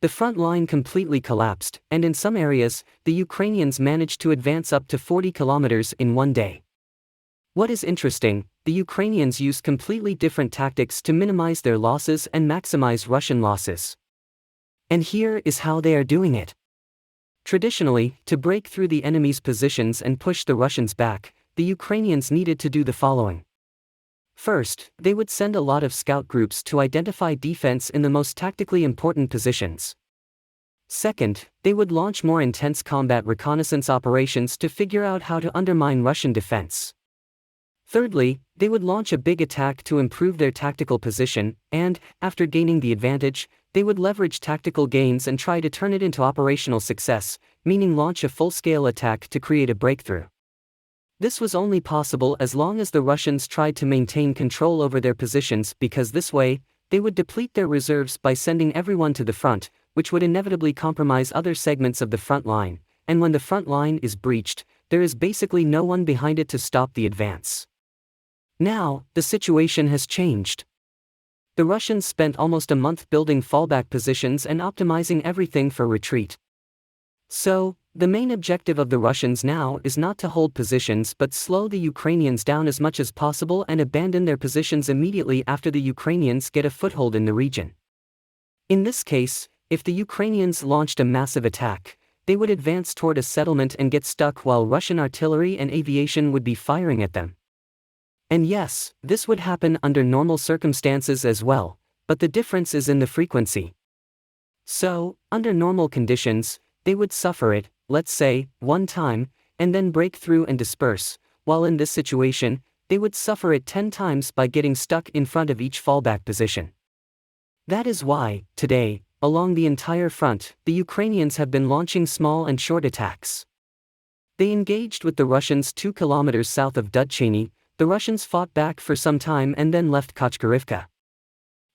the front line completely collapsed, and in some areas, the Ukrainians managed to advance up to 40 kilometers in one day. What is interesting, the Ukrainians used completely different tactics to minimize their losses and maximize Russian losses. And here is how they are doing it. Traditionally, to break through the enemy's positions and push the Russians back, the Ukrainians needed to do the following. First, they would send a lot of scout groups to identify defense in the most tactically important positions. Second, they would launch more intense combat reconnaissance operations to figure out how to undermine Russian defense. Thirdly, they would launch a big attack to improve their tactical position, and, after gaining the advantage, they would leverage tactical gains and try to turn it into operational success, meaning launch a full-scale attack to create a breakthrough. This was only possible as long as the Russians tried to maintain control over their positions, because this way, they would deplete their reserves by sending everyone to the front, which would inevitably compromise other segments of the front line, and when the front line is breached, there is basically no one behind it to stop the advance. Now, the situation has changed. The Russians spent almost a month building fallback positions and optimizing everything for retreat. So, the main objective of the Russians now is not to hold positions but slow the Ukrainians down as much as possible and abandon their positions immediately after the Ukrainians get a foothold in the region. In this case, if the Ukrainians launched a massive attack, they would advance toward a settlement and get stuck while Russian artillery and aviation would be firing at them. And yes, this would happen under normal circumstances as well, but the difference is in the frequency. So, under normal conditions, they would suffer it, let's say, one time, and then break through and disperse, while in this situation, they would suffer it 10 times by getting stuck in front of each fallback position. That is why, today, along the entire front, the Ukrainians have been launching small and short attacks. They engaged with the Russians 2 kilometers south of Dudcheny. The Russians fought back for some time and then left Kochkarivka.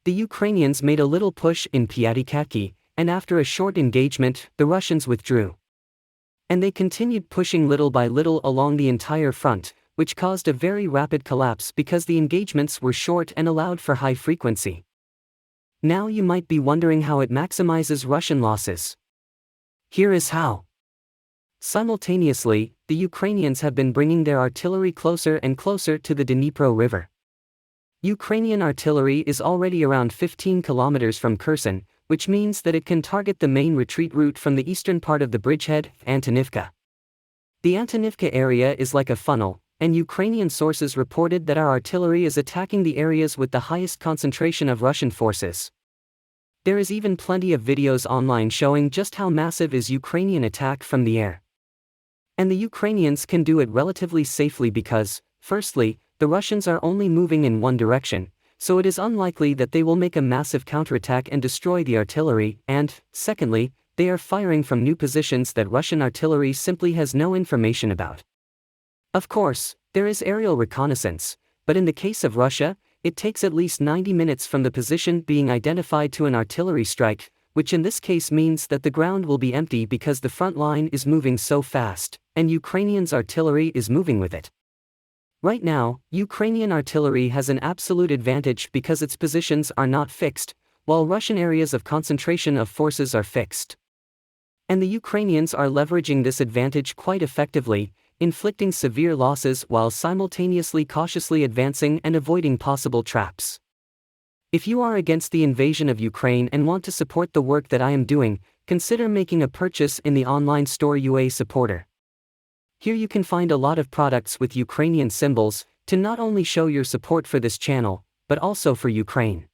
The Ukrainians made a little push in Piatikaki, and after a short engagement, the Russians withdrew. And they continued pushing little by little along the entire front, which caused a very rapid collapse because the engagements were short and allowed for high frequency. Now you might be wondering how it maximizes Russian losses. Here is how. Simultaneously, the Ukrainians have been bringing their artillery closer and closer to the Dnipro River. Ukrainian artillery is already around 15 kilometers from Kherson, which means that it can target the main retreat route from the eastern part of the bridgehead, Antonivka. The Antonivka area is like a funnel, and Ukrainian sources reported that our artillery is attacking the areas with the highest concentration of Russian forces. There is even plenty of videos online showing just how massive is Ukrainian attack from the air. And the Ukrainians can do it relatively safely because, firstly, the Russians are only moving in one direction, so it is unlikely that they will make a massive counterattack and destroy the artillery, and, secondly, they are firing from new positions that Russian artillery simply has no information about. Of course, there is aerial reconnaissance, but in the case of Russia, it takes at least 90 minutes from the position being identified to an artillery strike, which in this case means that the ground will be empty because the front line is moving so fast, and Ukrainians' artillery is moving with it. Right now, Ukrainian artillery has an absolute advantage because its positions are not fixed, while Russian areas of concentration of forces are fixed. And the Ukrainians are leveraging this advantage quite effectively, inflicting severe losses while simultaneously cautiously advancing and avoiding possible traps. If you are against the invasion of Ukraine and want to support the work that I am doing, consider making a purchase in the online store UA Supporter. Here you can find a lot of products with Ukrainian symbols, to not only show your support for this channel, but also for Ukraine.